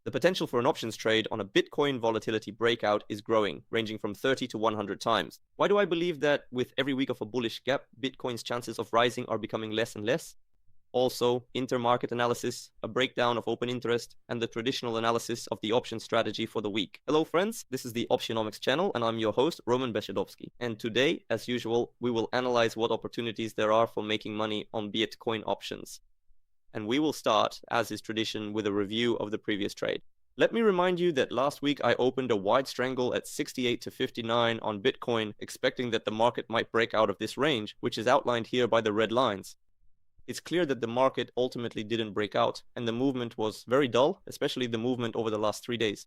The potential for an options trade on a Bitcoin volatility breakout is growing, ranging from 30 to 100 times. Why do I believe that with every week of a bullish gap, Bitcoin's chances of rising are becoming less and less? Also, intermarket analysis, a breakdown of open interest, and the traditional analysis of the option strategy for the week. Hello friends, this is the Optionomics channel, and I'm your host, Roman Beshadovsky. And today, as usual, we will analyze what opportunities there are for making money on Bitcoin options. And we will start, as is tradition, with a review of the previous trade. Let me remind you that last week I opened a wide strangle at 68 to 59 on Bitcoin, expecting that the market might break out of this range, which is outlined here by the red lines. It's clear that the market ultimately didn't break out, and the movement was very dull, especially the movement over the last 3 days.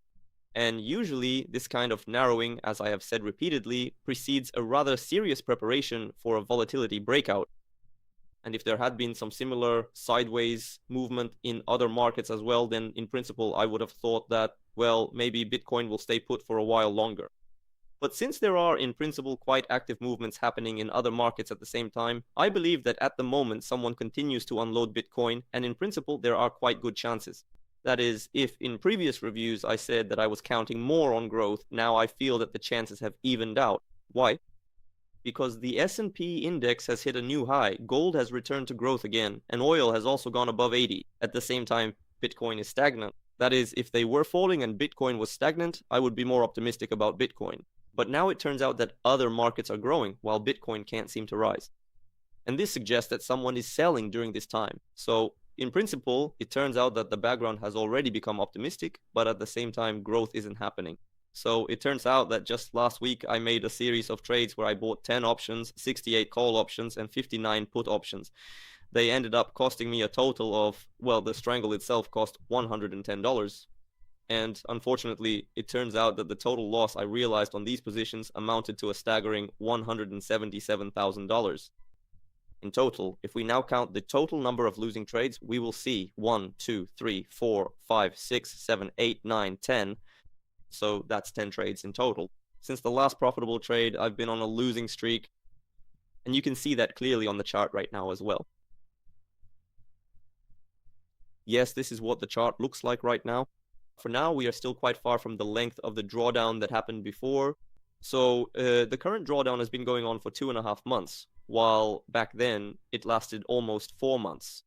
And usually, this kind of narrowing, as I have said repeatedly, precedes a rather serious preparation for a volatility breakout. And if there had been some similar sideways movement in other markets as well, then in principle, I would have thought that, well, maybe Bitcoin will stay put for a while longer. But since there are, in principle, quite active movements happening in other markets at the same time, I believe that at the moment someone continues to unload Bitcoin, and in principle there are quite good chances. That is, if in previous reviews I said that I was counting more on growth, now I feel that the chances have evened out. Why? Because the S&P index has hit a new high, gold has returned to growth again, and oil has also gone above 80. At the same time, Bitcoin is stagnant. That is, if they were falling and Bitcoin was stagnant, I would be more optimistic about Bitcoin. But now it turns out that other markets are growing, while Bitcoin can't seem to rise. And this suggests that someone is selling during this time. So, in principle, it turns out that the background has already become optimistic, but at the same time, growth isn't happening. So, it turns out that just last week, I made a series of trades where I bought 10 options, 68 call options, and 59 put options. They ended up costing me a total of, well, the strangle itself cost $110. And unfortunately, it turns out that the total loss I realized on these positions amounted to a staggering $177,000. In total, if we now count the total number of losing trades, we will see 1, 2, 3, 4, 5, 6, 7, 8, 9, 10. So that's 10 trades in total. Since the last profitable trade, I've been on a losing streak. And you can see that clearly on the chart right now as well. Yes, this is what the chart looks like right now. For now, we are still quite far from the length of the drawdown that happened before. So the current drawdown has been going on for 2.5 months, while back then it lasted almost 4 months.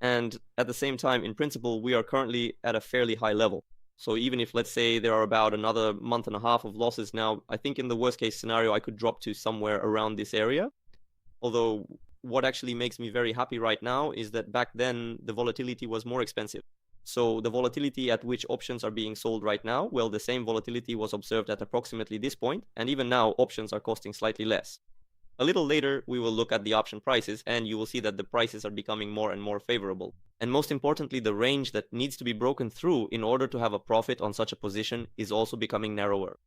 And at the same time, in principle, we are currently at a fairly high level. So even if, let's say, there are about another 1.5 months of losses now, I think in the worst case scenario, I could drop to somewhere around this area. Although what actually makes me very happy right now is that back then the volatility was more expensive. So the volatility at which options are being sold right now, well, the same volatility was observed at approximately this point, and even now options are costing slightly less. A little later, we will look at the option prices, and you will see that the prices are becoming more and more favorable. And most importantly, the range that needs to be broken through in order to have a profit on such a position is also becoming narrower.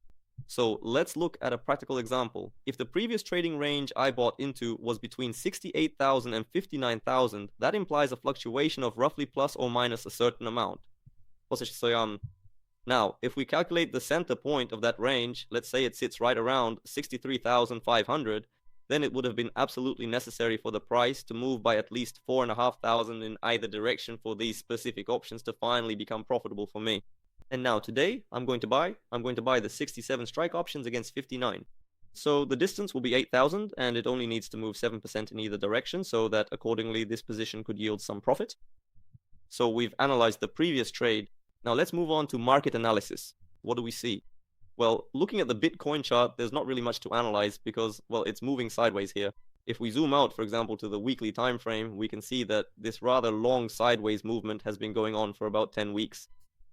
So let's look at a practical example. If the previous trading range I bought into was between 68,000 and 59,000, that implies a fluctuation of roughly plus or minus a certain amount. Now, if we calculate the center point of that range, let's say it sits right around 63,500, then it would have been absolutely necessary for the price to move by at least 4,500 in either direction for these specific options to finally become profitable for me. And now today, I'm going to buy the 67 strike options against 59. So the distance will be 8,000, and it only needs to move 7% in either direction, so that accordingly this position could yield some profit. So we've analyzed the previous trade. Now let's move on to market analysis. What do we see? Well, looking at the Bitcoin chart, there's not really much to analyze because, well, it's moving sideways here. If we zoom out, for example, to the weekly time frame, we can see that this rather long sideways movement has been going on for about 10 weeks.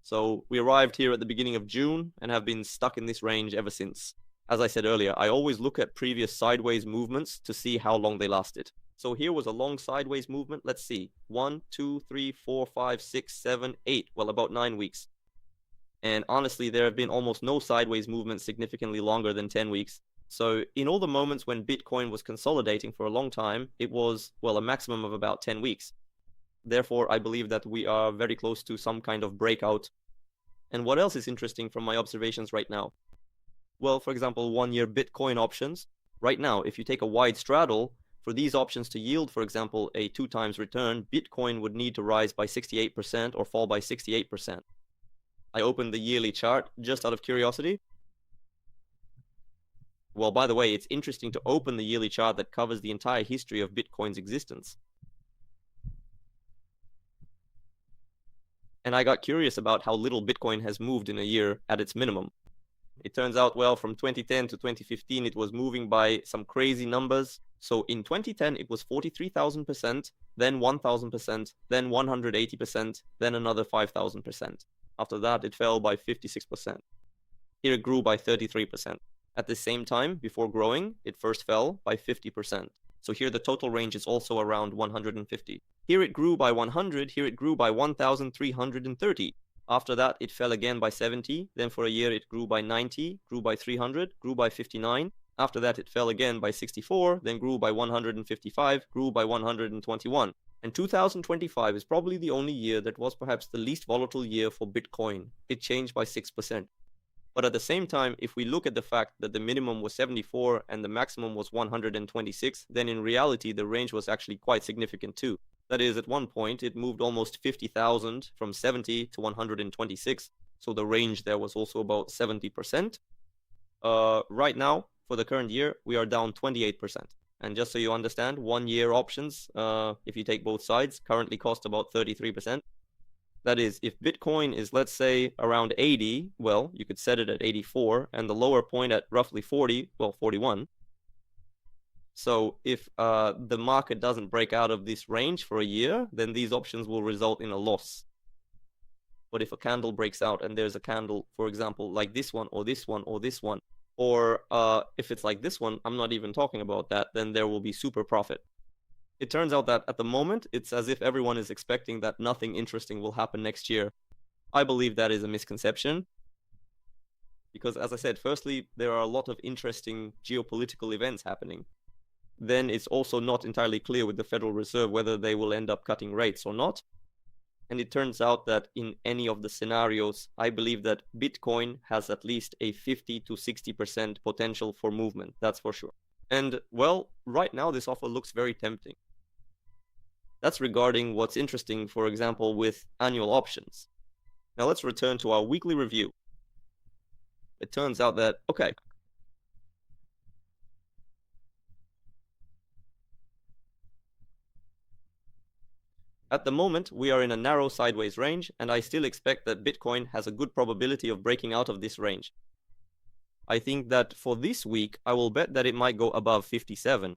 So we arrived here at the beginning of June and have been stuck in this range ever since. As I said earlier, I always look at previous sideways movements to see how long they lasted. So here was a long sideways movement. Let's see. 1, 2, 3, 4, 5, 6, 7, 8. Well, about 9 weeks. And honestly, there have been almost no sideways movements significantly longer than 10 weeks. So in all the moments when Bitcoin was consolidating for a long time, it was, well, a maximum of about 10 weeks. Therefore, I believe that we are very close to some kind of breakout. And what else is interesting from my observations right now? Well, for example, 1-year Bitcoin options. Right now, if you take a wide straddle, for these options to yield, for example, a 2 times return, Bitcoin would need to rise by 68% or fall by 68%. I opened the yearly chart just out of curiosity. Well, by the way, it's interesting to open the yearly chart that covers the entire history of Bitcoin's existence. And I got curious about how little Bitcoin has moved in a year at its minimum. It turns out, well, from 2010 to 2015, it was moving by some crazy numbers. So in 2010, it was 43,000%, then 1,000%, then 180%, then another 5,000%. After that, it fell by 56%. Here it grew by 33%. At the same time, before growing, it first fell by 50%. So here the total range is also around 150. Here it grew by 100, here it grew by 1,330. After that, it fell again by 70. Then for a year, it grew by 90, grew by 300, grew by 59. After that, it fell again by 64, then grew by 155, grew by 121. And 2025 is probably the only year that was perhaps the least volatile year for Bitcoin. It changed by 6%. But at the same time, if we look at the fact that the minimum was 74 and the maximum was 126, then in reality, the range was actually quite significant too. That is, at one point, it moved almost 50,000 from 70 to 126. So the range there was also about 70%. Right now, for the current year, we are down 28%. And just so you understand, 1 year options, if you take both sides, currently cost about 33%. That is, if Bitcoin is, let's say, around 80, well, you could set it at 84, and the lower point at roughly 40, well, 41. So if the market doesn't break out of this range for a year, then these options will result in a loss. But if a candle breaks out and there's a candle, for example, like this one, or this one, or this one, or if it's like this one, I'm not even talking about that, then there will be super profit. It turns out that at the moment, it's as if everyone is expecting that nothing interesting will happen next year. I believe that is a misconception. Because as I said, firstly, there are a lot of interesting geopolitical events happening. Then it's also not entirely clear with the Federal Reserve whether they will end up cutting rates or not. And it turns out that in any of the scenarios, I believe that Bitcoin has at least a 50 to 60% potential for movement. That's for sure. And well, right now this offer looks very tempting. That's regarding what's interesting, for example, with annual options. Now let's return to our weekly review. It turns out that, okay, at the moment, we are in a narrow sideways range, and I still expect that Bitcoin has a good probability of breaking out of this range. I think that for this week, I will bet that it might go above 57.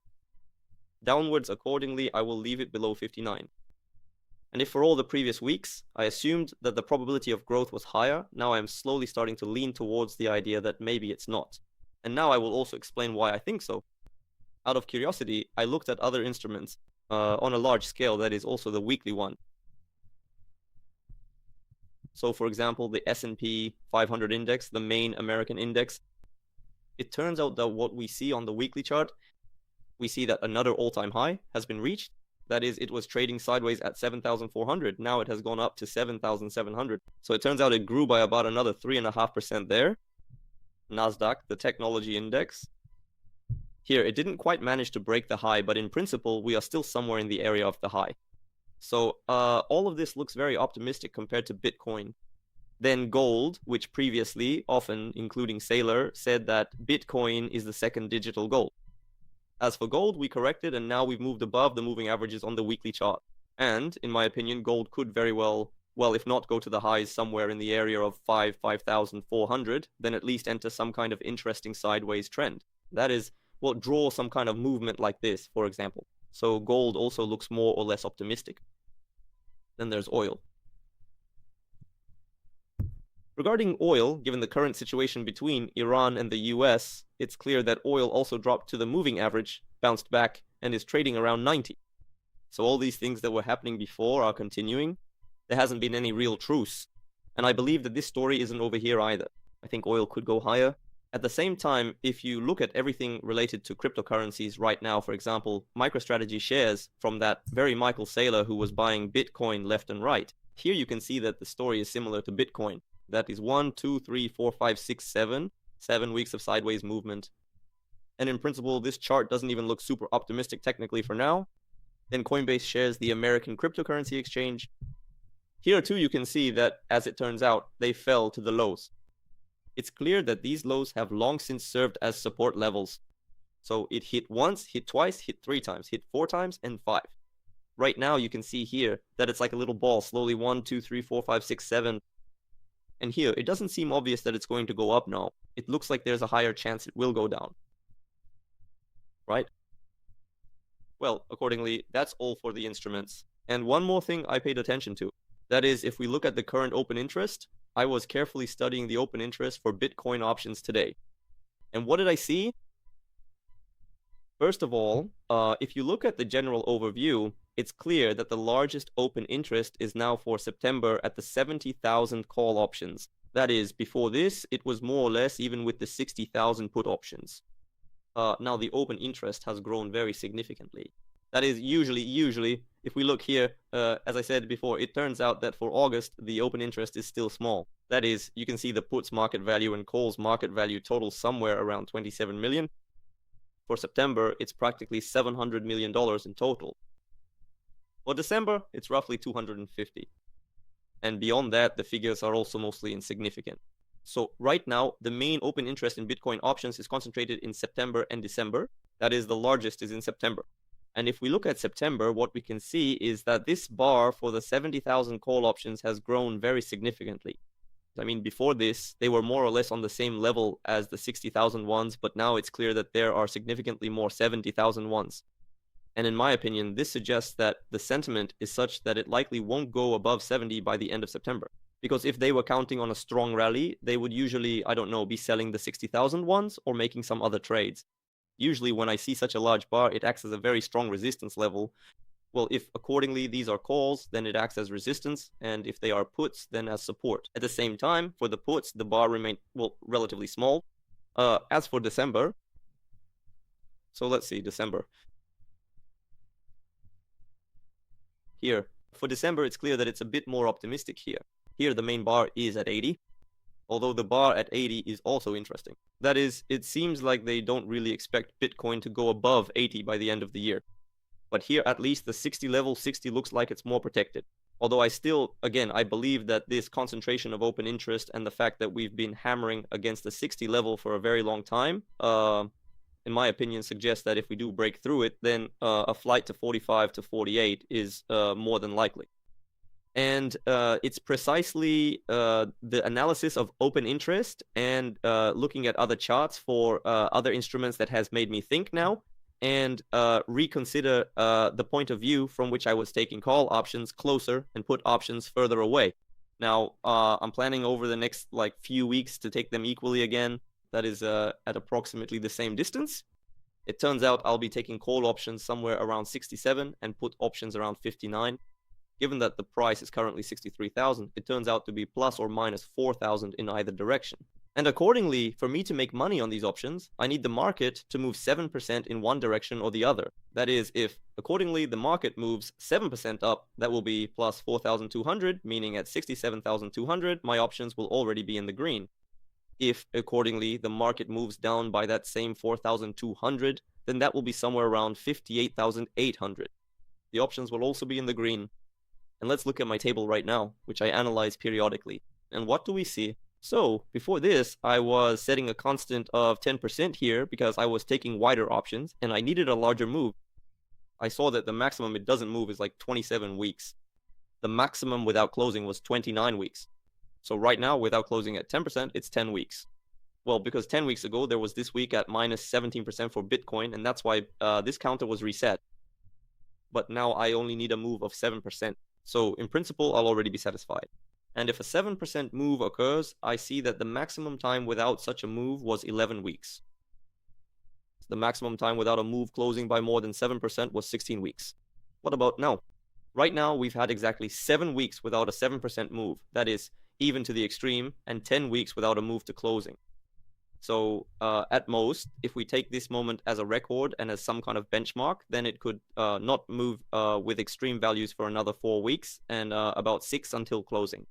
Downwards accordingly, I will leave it below 59. And if for all the previous weeks, I assumed that the probability of growth was higher, now I am slowly starting to lean towards the idea that maybe it's not. And now I will also explain why I think so. Out of curiosity, I looked at other instruments on a large scale, that is also the weekly one. So for example, the S&P 500 index, the main American index, it turns out that what we see on the weekly chart, we see that another all-time high has been reached. That is, it was trading sideways at 7,400. Now it has gone up to 7,700. So it turns out it grew by about another 3.5% there. Nasdaq, the technology index. Here, it didn't quite manage to break the high, but in principle, we are still somewhere in the area of the high. So all of this looks very optimistic compared to Bitcoin. Then gold, which previously, often including Saylor, said that Bitcoin is the second digital gold. As for gold, we corrected, and now we've moved above the moving averages on the weekly chart. And, in my opinion, gold could very well, if not go to the highs somewhere in the area of 5,400, then at least enter some kind of interesting sideways trend. That is, draw some kind of movement like this, for example. So gold also looks more or less optimistic. Then there's oil. Regarding oil, given the current situation between Iran and the US, it's clear that oil also dropped to the moving average, bounced back, and is trading around 90. So all these things that were happening before are continuing. There hasn't been any real truce. And I believe that this story isn't over here either. I think oil could go higher. At the same time, if you look at everything related to cryptocurrencies right now, for example, MicroStrategy shares from that very Michael Saylor who was buying Bitcoin left and right, here you can see that the story is similar to Bitcoin. That is 1, 2, 3, 4, 5, 6, 7 weeks of sideways movement. And in principle, this chart doesn't even look super optimistic technically for now. Then Coinbase shares the American cryptocurrency exchange. Here too, you can see that, as it turns out, they fell to the lows. It's clear that these lows have long since served as support levels. So it hit once, hit twice, hit 3 times, hit 4 times, and 5. Right now, you can see here that it's like a little ball, slowly 1, 2, 3, 4, 5, 6, 7. And here, it doesn't seem obvious that it's going to go up now. It looks like there's a higher chance it will go down. Right? Well, accordingly, that's all for the instruments. And one more thing I paid attention to. That is, if we look at the current open interest, I was carefully studying the open interest for Bitcoin options today. And what did I see? First of all, if you look at the general overview, it's clear that the largest open interest is now for September at the 70,000 call options. That is, before this, it was more or less even with the 60,000 put options. Now the open interest has grown very significantly. That is, usually, if we look here, as I said before, it turns out that for August, the open interest is still small. That is, you can see the puts market value and calls market value total somewhere around 27 million. For September, it's practically $700 million in total. For December, it's roughly 250. And beyond that, the figures are also mostly insignificant. So right now, the main open interest in Bitcoin options is concentrated in September and December. That is, the largest is in September. And if we look at September, what we can see is that this bar for the 70,000 call options has grown very significantly. I mean, before this, they were more or less on the same level as the 60,000 ones, but now it's clear that there are significantly more 70,000 ones. And in my opinion, this suggests that the sentiment is such that it likely won't go above 70 by the end of September. Because if they were counting on a strong rally, they would usually, I don't know, be selling the 60,000 ones or making some other trades. Usually when I see such a large bar, it acts as a very strong resistance level. Well, if accordingly these are calls, then it acts as resistance, and if they are puts, then as support. At the same time, for the puts, the bar remained, well, relatively small. As for December, so let's see, December. Here, for December, it's clear that it's a bit more optimistic here. Here, the main bar is at 80, although the bar at 80 is also interesting. That is, it seems like they don't really expect Bitcoin to go above 80 by the end of the year. But here, at least the 60 level, 60 looks like it's more protected. Although I still, again, I believe that this concentration of open interest and the fact that we've been hammering against the 60 level for a very long time, in my opinion, suggests that if we do break through it, then a flight to 45 to 48 is more than likely. And it's precisely the analysis of open interest and looking at other charts for other instruments that has made me think now and reconsider the point of view from which I was taking call options closer and put options further away. Now, I'm planning over the next few weeks to take them equally again. That is at approximately the same distance. It turns out I'll be taking call options somewhere around 67 and put options around 59. Given that the price is currently 63,000, it turns out to be plus or minus 4,000 in either direction. And accordingly, for me to make money on these options, I need the market to move 7% in one direction or the other. That is, if accordingly the market moves 7% up, that will be plus 4,200, meaning at 67,200, my options will already be in the green. If accordingly the market moves down by that same 4,200, then that will be somewhere around 58,800. The options will also be in the green. And let's look at my table right now, which I analyze periodically. And what do we see? So before this, I was setting a constant of 10% here because I was taking wider options and I needed a larger move. I saw that the maximum it doesn't move is like 27 weeks. The maximum without closing was 29 weeks. So right now, without closing at 10%, it's 10 weeks. Well, because 10 weeks ago, there was this week at minus 17% for Bitcoin, and that's why this counter was reset. But now I only need a move of 7%. So in principle, I'll already be satisfied. And if a 7% move occurs, I see that the maximum time without such a move was 11 weeks. The maximum time without a move closing by more than 7% was 16 weeks. What about now? Right now, we've had exactly 7 weeks without a 7% move. That is, even to the extreme, and 10 weeks without a move to closing. So at most, if we take this moment as a record and as some kind of benchmark, then it could not move with extreme values for another 4 weeks and about 6 until closing.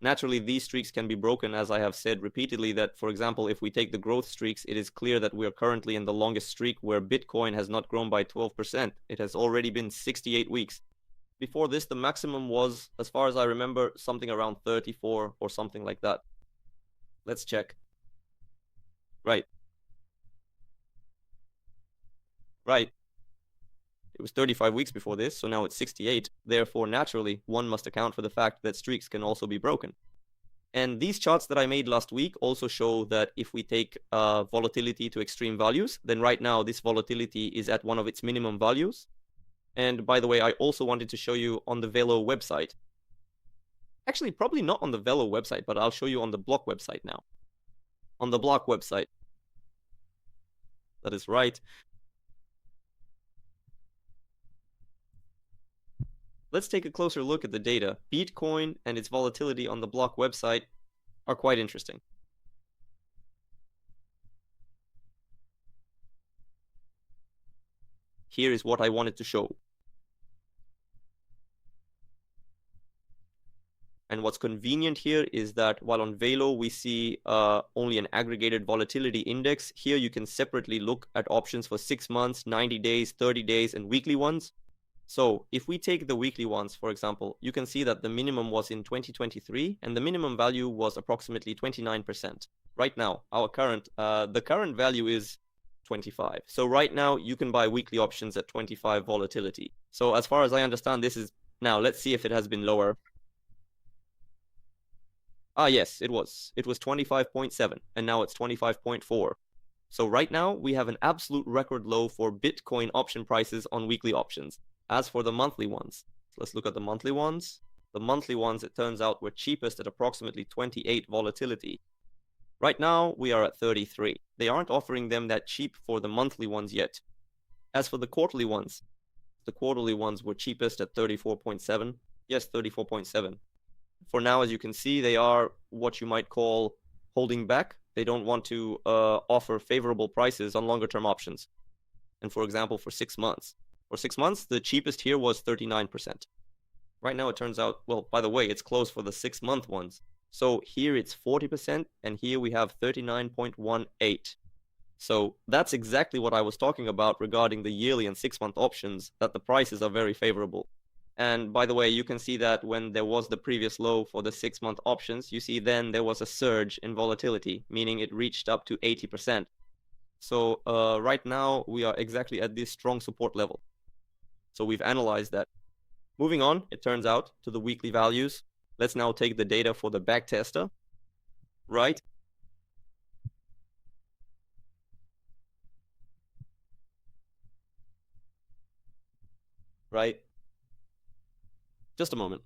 Naturally, these streaks can be broken, as I have said repeatedly, that, for example, if we take the growth streaks, it is clear that we are currently in the longest streak where Bitcoin has not grown by 12%. It has already been 68 weeks. Before this, the maximum was, as far as I remember, something around 34 or something like that. Let's check. Right. Right. It was 35 weeks before this, so now it's 68. Therefore, naturally, one must account for the fact that streaks can also be broken. And these charts that I made last week also show that if we take volatility to extreme values, then right now this volatility is at one of its minimum values. And by the way, I also wanted to show you on the Velo website. Actually, probably not on the Velo website, but I'll show you on the Block website now. On the Block website. That is right. Let's take a closer look at the data. Bitcoin and its volatility on the Block website are quite interesting. Here is what I wanted to show. And what's convenient here is that while on Velo we see only an aggregated volatility index, here you can separately look at options for 6 months, 90 days, 30 days, and weekly ones. So if we take the weekly ones, for example, you can see that the minimum was in 2023, and the minimum value was approximately 29%. Right now, the current value is 25. So right now, you can buy weekly options at 25 volatility. So as far as I understand, this is... Now, let's see if it has been lower. Ah, yes, it was. It was 25.7, and now it's 25.4. So right now, we have an absolute record low for Bitcoin option prices on weekly options. As for the monthly ones, let's look at the monthly ones. The monthly ones, it turns out, were cheapest at approximately 28 volatility. Right now, we are at 33. They aren't offering them that cheap for the monthly ones yet. As for the quarterly ones were cheapest at 34.7. Yes, 34.7. For now, as you can see, they are what you might call holding back. They don't want to offer favorable prices on longer-term options. And for example, for 6 months. For 6 months, the cheapest here was 39%. Right now, it turns out, well, by the way, it's closed for the 6-month ones. So here it's 40%, and here we have 39.18. So that's exactly what I was talking about regarding the yearly and 6-month options, that the prices are very favorable. And by the way, you can see that when there was the previous low for the 6-month options, you see then there was a surge in volatility, meaning it reached up to 80%. So right now, we are exactly at this strong support level. So we've analyzed that. Moving on, it turns out, to the weekly values. Let's now take the data for the backtester. Right? Right? Just a moment.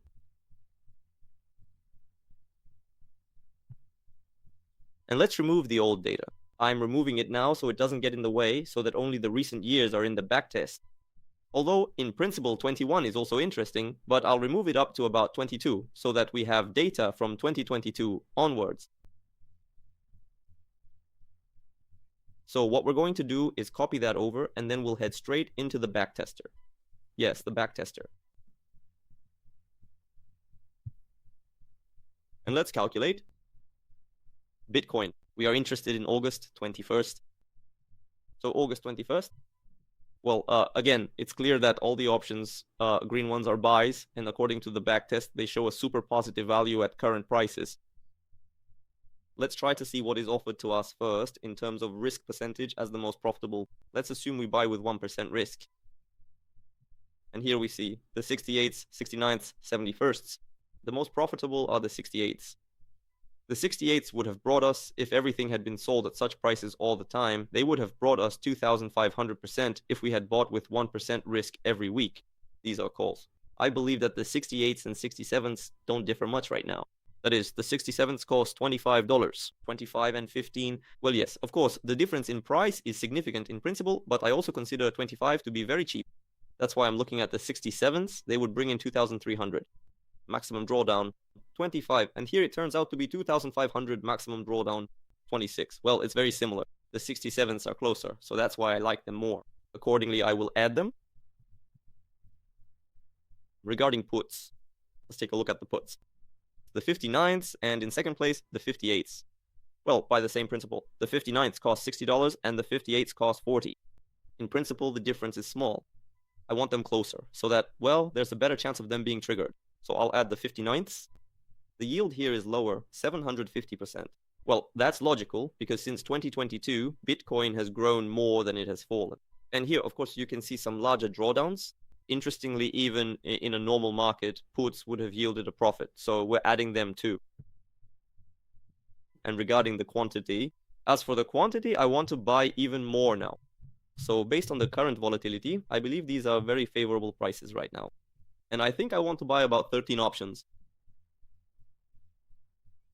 And let's remove the old data. I'm removing it now so it doesn't get in the way, so that only the recent years are in the backtest. Although, in principle, 21 is also interesting, but I'll remove it up to about 22, so that we have data from 2022 onwards. So what we're going to do is copy that over, and then we'll head straight into the backtester. Yes, the backtester. And let's calculate. Bitcoin. We are interested in August 21st. So August 21st. Well, again, it's clear that all the options, green ones, are buys, and according to the backtest, they show a super positive value at current prices. Let's try to see what is offered to us first in terms of risk percentage as the most profitable. Let's assume we buy with 1% risk. And here we see the 68s, 69s, 71st. The most profitable are the 68s. The 68s would have brought us, if everything had been sold at such prices all the time, they would have brought us 2,500% if we had bought with 1% risk every week. These are calls. I believe that the 68s and 67s don't differ much right now. That is, the 67s cost $25, 25 and 15. Well, yes, of course, the difference in price is significant in principle, but I also consider 25 to be very cheap. That's why I'm looking at the 67s. They would bring in 2,300. Maximum drawdown 25, and here it turns out to be 2,500, maximum drawdown 26. Well, it's very similar. The 67s are closer, so that's why I like them more. Accordingly, I will add them. Regarding puts, let's take a look at the puts. The 59s, and in second place, the 58s. Well, by the same principle, the 59s cost $60 and the 58s cost $40. In principle, the difference is small. I want them closer so that, well, there's a better chance of them being triggered. So I'll add the 59ths. The yield here is lower, 750%. Well, that's logical because since 2022, Bitcoin has grown more than it has fallen. And here, of course, you can see some larger drawdowns. Interestingly, even in a normal market, puts would have yielded a profit. So we're adding them too. And regarding the quantity, as for the quantity, I want to buy even more now. So based on the current volatility, I believe these are very favorable prices right now. And I think I want to buy about 13 options.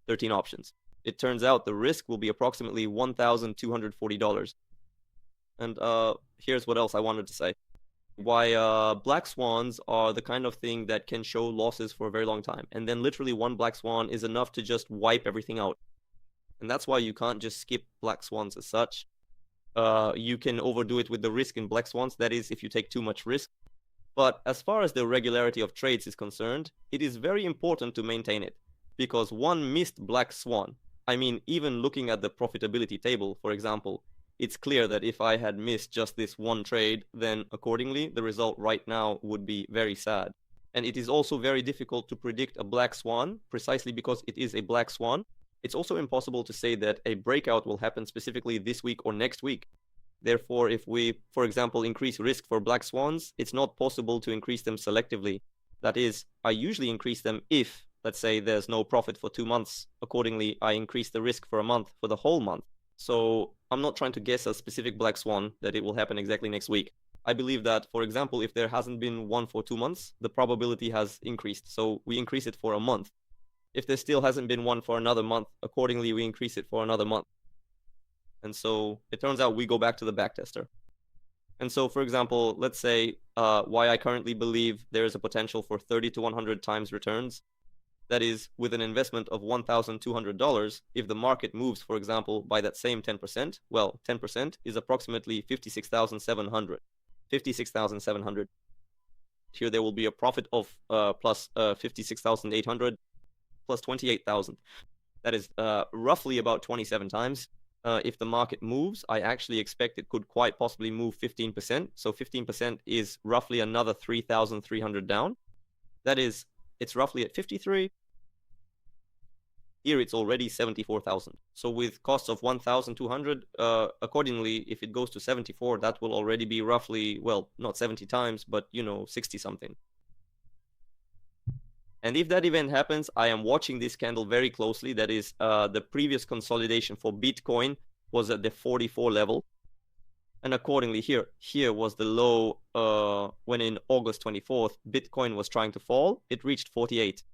13 options. It turns out the risk will be approximately $1,240. And here's what else I wanted to say. Why Black Swans are the kind of thing that can show losses for a very long time. And then literally one Black Swan is enough to just wipe everything out. And that's why you can't just skip Black Swans as such. You can overdo it with the risk in Black Swans. That is, if you take too much risk. But as far as the regularity of trades is concerned, it is very important to maintain it. Because one missed Black Swan, I mean, even looking at the profitability table, for example, it's clear that if I had missed just this one trade, then accordingly, the result right now would be very sad. And it is also very difficult to predict a Black Swan, precisely because it is a Black Swan. It's also impossible to say that a breakout will happen specifically this week or next week. Therefore, if we, for example, increase risk for Black Swans, it's not possible to increase them selectively. That is, I usually increase them if, let's say, there's no profit for 2 months. Accordingly, I increase the risk for a month, for the whole month. So I'm not trying to guess a specific Black Swan that it will happen exactly next week. I believe that, for example, if there hasn't been one for 2 months, the probability has increased. So we increase it for a month. If there still hasn't been one for another month, accordingly, we increase it for another month. And so it turns out we go back to the backtester. And so, for example, let's say why I currently believe there is a potential for 30 to 100 times returns. That is, with an investment of $1,200, if the market moves, for example, by that same 10%, well, 10% is approximately 56,700. 56,700. Here there will be a profit of plus 56,800 plus 28,000. That is roughly about 27 times. If the market moves, I actually expect it could quite possibly move 15%. So 15% is roughly another 3,300 down. That is, it's roughly at 53. Here it's already 74,000. So with costs of 1,200, accordingly, if it goes to 74, that will already be roughly, well, not 70 times, but, 60 something. And if that event happens, I am watching this candle very closely. That is, the previous consolidation for Bitcoin was at the 44 level. And accordingly, here was the low when in August 24th, Bitcoin was trying to fall. It reached 48.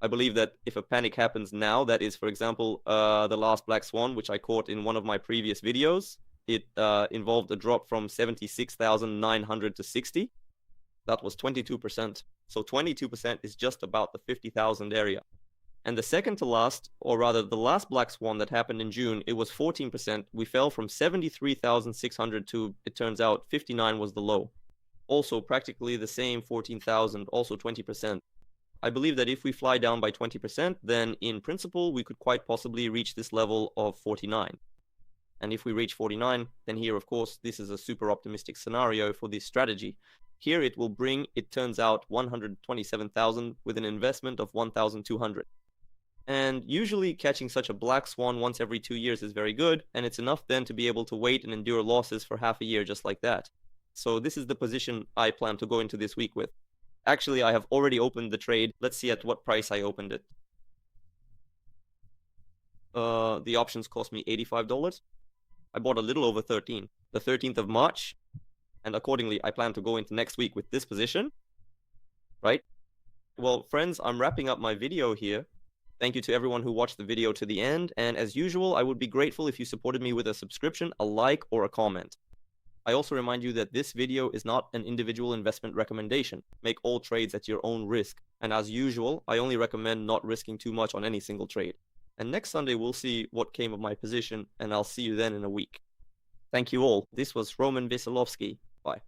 I believe that if a panic happens now, that is, for example, the last Black Swan, which I caught in one of my previous videos, it involved a drop from 76,900 to 60. That was 22%. So 22% is just about the 50,000 area. And the second to last, or rather the last Black Swan that happened in June, it was 14%. We fell from 73,600 to, it turns out, 59 was the low. Also practically the same 14,000, also 20%. I believe that if we fly down by 20%, then in principle, we could quite possibly reach this level of 49. And if we reach 49, then here, of course, this is a super optimistic scenario for this strategy. Here it will bring, it turns out, 127,000 with an investment of 1,200. And usually catching such a Black Swan once every 2 years is very good, and it's enough then to be able to wait and endure losses for half a year just like that. So this is the position I plan to go into this week with. Actually, I have already opened the trade. Let's see at what price I opened it. The options cost me $85. I bought a little over 13, the 13th of March. And accordingly, I plan to go into next week with this position, right? Well, friends, I'm wrapping up my video here. Thank you to everyone who watched the video to the end. And as usual, I would be grateful if you supported me with a subscription, a like, or a comment. I also remind you that this video is not an individual investment recommendation. Make all trades at your own risk. And as usual, I only recommend not risking too much on any single trade. And next Sunday, we'll see what came of my position, and I'll see you then in a week. Thank you all. This was Roman Veselovsky. Bye.